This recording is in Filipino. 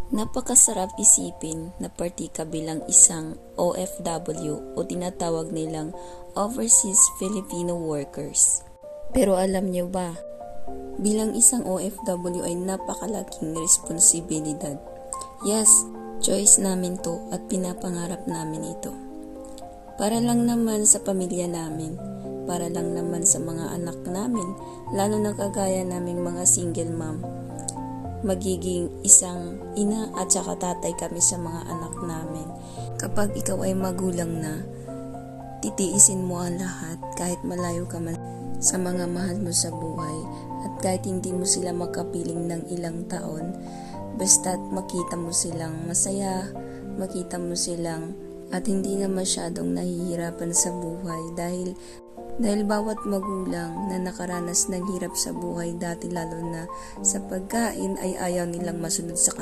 Napakasarap isipin na parte ka bilang isang OFW o tinatawag nilang Overseas Filipino Workers. Pero alam niyo ba, bilang isang OFW ay napakalaking responsibilidad. Yes, choice namin to at pinapangarap namin ito. Para lang naman sa pamilya namin, para lang naman sa mga anak namin, lalo na kagaya naming mga single mom. Magiging isang ina at saka tatay kami sa mga anak namin. Kapag ikaw ay magulang na, titiisin mo ang lahat kahit malayo ka man sa mga mahal mo sa buhay at kahit hindi mo sila makapiling ng ilang taon, basta't makita mo silang masaya, makita mo silang at hindi na masyadong nahihirapan sa buhay dahil bawat magulang na nakaranas ng hirap sa buhay dati lalo na sa pagkain ay ayaw nilang masunod sa kanila.